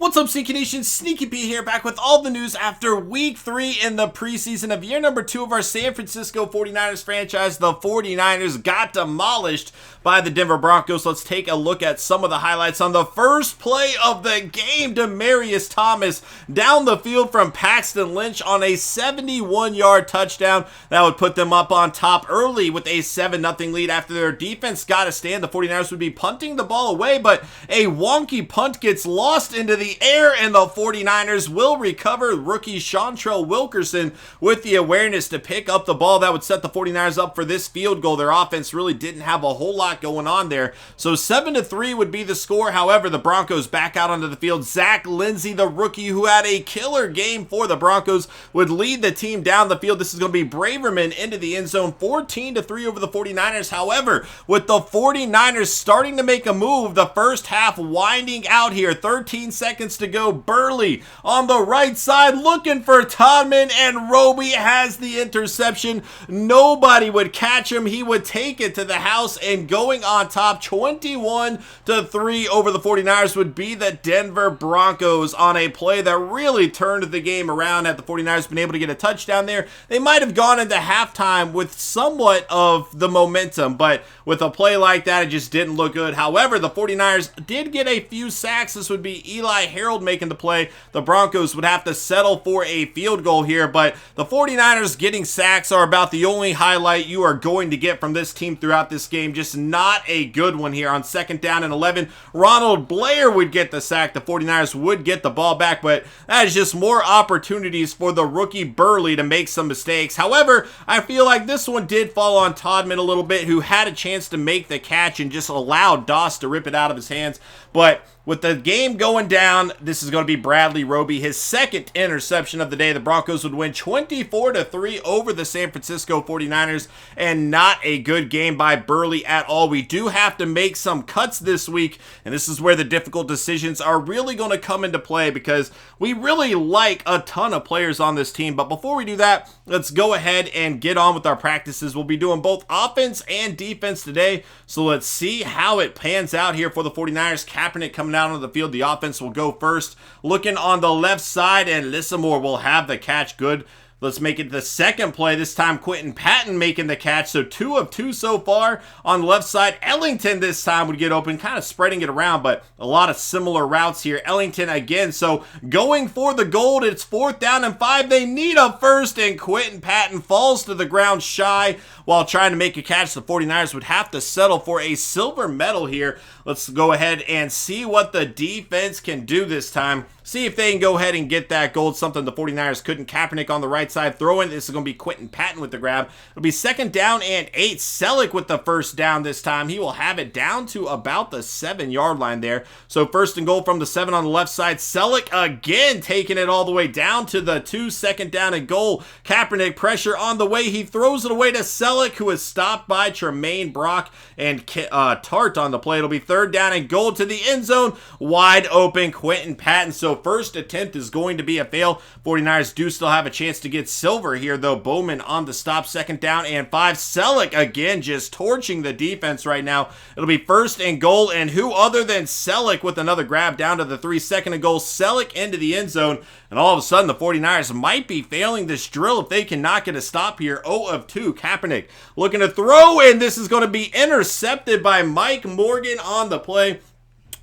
What's up, SnEaKyNation? SnEaKy here, back with all the news after week 3 in the preseason of year number 2 of our San Francisco 49ers franchise. The 49ers got demolished by the Denver Broncos. Let's take a look at some of the highlights on the first play of the game. Demaryius Thomas down the field from Paxton Lynch on a 71-yard touchdown. That would put them up on top early with a 7-0 lead after their defense got a stand. The 49ers would be punting the ball away, but a wonky punt gets lost into the air, and the 49ers will recover. Rookie Chantrell Wilkerson with the awareness to pick up the ball. That would set the 49ers up for this field goal. Their offense really didn't have a whole lot going on there. So 7-3 would be the score. However, the Broncos back out onto the field. Zach Lindsey, the rookie who had a killer game for the Broncos, would lead the team down the field. This is going to be Braverman into the end zone. 14-3 over the 49ers. However, with the 49ers starting to make a move, the first half winding out here. 13 seconds to go. Burley on the right side looking for Todman, and Roby has the interception. Nobody would catch him. He would take it to the house, and going on top 21-3 over the 49ers would be the Denver Broncos on a play that really turned the game around. Had the 49ers been able to get a touchdown there, they might have gone into halftime with somewhat of the momentum, but with a play like that, it just didn't look good. However, the 49ers did get a few sacks. This would be Eli Harold making the play. The Broncos would have to settle for a field goal here, but the 49ers getting sacks are about the only highlight you are going to get from this team throughout this game. Just not a good one here. On 2nd down and 11, Ronald Blair would get the sack. The 49ers would get the ball back, but that is just more opportunities for the rookie Burley to make some mistakes. However, I feel like this one did fall on Todman a little bit, who had a chance to make the catch and just allowed Doss to rip it out of his hands. But with the game going down, this is going to be Bradley Roby, his second interception of the day. The Broncos would win 24-3 over the San Francisco 49ers, and not a good game by Burley at all. We do have to make some cuts this week, and this is where the difficult decisions are really going to come into play, because we really like a ton of players on this team. But before we do that, let's go ahead and get on with our practices. We'll be doing both offense and defense today, so let's see how it pans out here for the 49ers. Kaepernick coming out onto the field. The offense will go first. Looking on the left side, and Lissamore will have the catch. Good. Let's make it the second play. This time, Quentin Patton making the catch. So 2 of 2 so far on the left side. Ellington this time would get open, kind of spreading it around, but a lot of similar routes here. Ellington again. So going for the gold. It's 4th down and 5. They need a first, and Quentin Patton falls to the ground shy while trying to make a catch. The 49ers would have to settle for a silver medal here. Let's go ahead and see what the defense can do this time. See if they can go ahead and get that gold, something the 49ers couldn't. Kaepernick on the right side throwing. This is going to be Quentin Patton with the grab. It'll be 2nd down and 8. Selleck with the first down this time. He will have it down to about the 7-yard line there. So 1st and goal from the 7 on the left side. Selleck again taking it all the way down to the 2. 2nd down and goal. Kaepernick pressure on the way. He throws it away to Selleck, who is stopped by Tremaine Brock and Tart on the play. It'll be 3rd down and goal to the end zone. Wide open Quentin Patton. So first attempt is going to be a fail. 49ers do still have a chance to get silver here, though. Bowman on the stop. 2nd down and 5. Selleck again just torching the defense right now. It'll be 1st and goal, and who other than Selleck with another grab down to the 3. 2nd and goal. Selleck into the end zone, and all of a sudden the 49ers might be failing this drill if they cannot get a stop here. 0 of 2. Kaepernick looking to throw, and this is going to be intercepted by Mike Morgan on the play.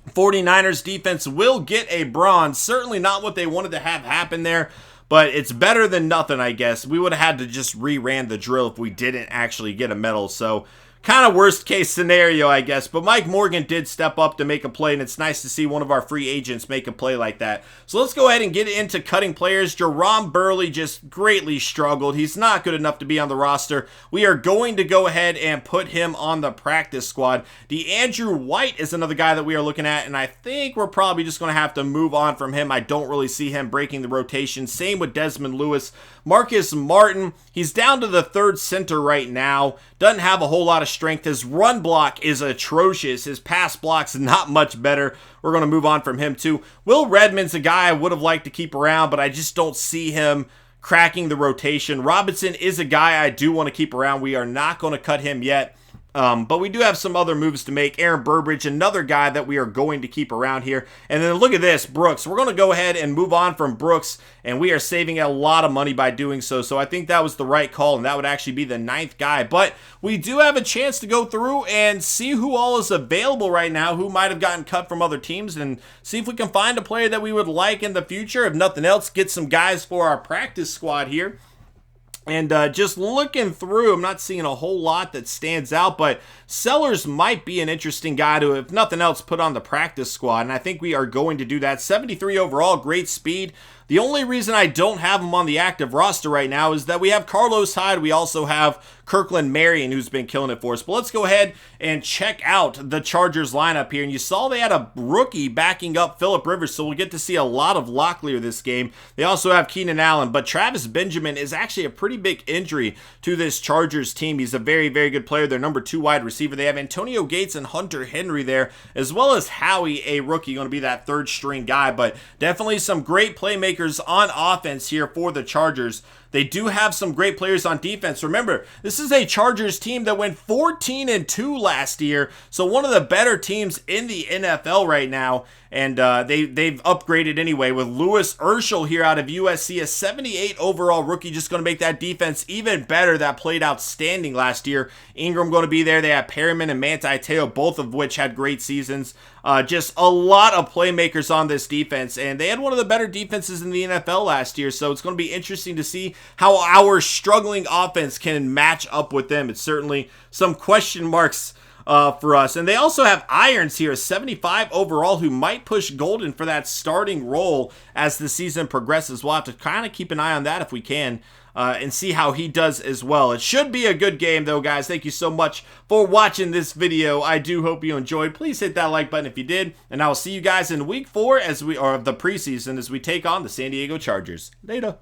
49ers defense will get a bronze. Certainly not what they wanted to have happen there, but it's better than nothing, I guess. We would have had to just reran the drill if we didn't actually get a medal. So kind of worst case scenario, I guess. But Mike Morgan did step up to make a play, and it's nice to see one of our free agents make a play like that. So let's go ahead and get into cutting players. Jerome Burley just greatly struggled. He's not good enough to be on the roster. We are going to go ahead and put him on the practice squad. DeAndrew White is another guy that we are looking at, and I think we're probably just going to have to move on from him. I don't really see him breaking the rotation. Same with Desmond Lewis. Marcus Martin, he's down to the 3rd center right now. Doesn't have a whole lot of strength. His run block is atrocious. His pass block's not much better. We're going to move on from him too. Will Redmond's a guy I would have liked to keep around, but I just don't see him cracking the rotation. Robinson is a guy I do want to keep around. We are not going to cut him yet. But we do have some other moves to make. Aaron Burbridge, another guy that we are going to keep around here. And then look at this, Brooks. We're going to go ahead and move on from Brooks, and we are saving a lot of money by doing so. So I think that was the right call, and that would actually be the 9th guy. But we do have a chance to go through and see who all is available right now, who might have gotten cut from other teams, and see if we can find a player that we would like in the future. If nothing else, get some guys for our practice squad here. And just looking through, I'm not seeing a whole lot that stands out, but Sellers might be an interesting guy to, if nothing else, put on the practice squad, and I think we are going to do that. 73 overall, great speed. The only reason I don't have him on the active roster right now is that we have Carlos Hyde. We also have Kirkland Marion, who's been killing it for us. But let's go ahead and check out the Chargers lineup here. And you saw they had a rookie backing up Phillip Rivers, so we'll get to see a lot of Locklear this game. They also have Keenan Allen, but Travis Benjamin is actually a pretty big injury to this Chargers team. He's a very, very good player. Their number 2 wide receiver. They have Antonio Gates and Hunter Henry there, as well as Howie, a rookie, going to be that 3rd string guy. But definitely some great playmakers on offense here for the Chargers. They do have some great players on defense. Remember, this is a Chargers team that went 14-2 last year, so one of the better teams in the NFL right now. And they've upgraded anyway with Louis Urschel here out of USC, a 78 overall rookie, just going to make that defense even better. That played outstanding last year. Ingram going to be there. They have Perriman and Manti Te'o, both of which had great seasons. Just a lot of playmakers on this defense, and they had one of the better defenses in the NFL last year, so it's going to be interesting to see how our struggling offense can match up with them. It's certainly some question marks for us. And they also have Irons here, 75 overall, who might push Golden for that starting role as the season progresses. We'll have to kind of keep an eye on that if we can. And see how he does as well. It should be a good game though, guys. Thank you so much for watching this video. I do hope you enjoyed. Please hit that like button if you did, and I will see you guys in week 4 of the preseason as we take on the San Diego Chargers. Later.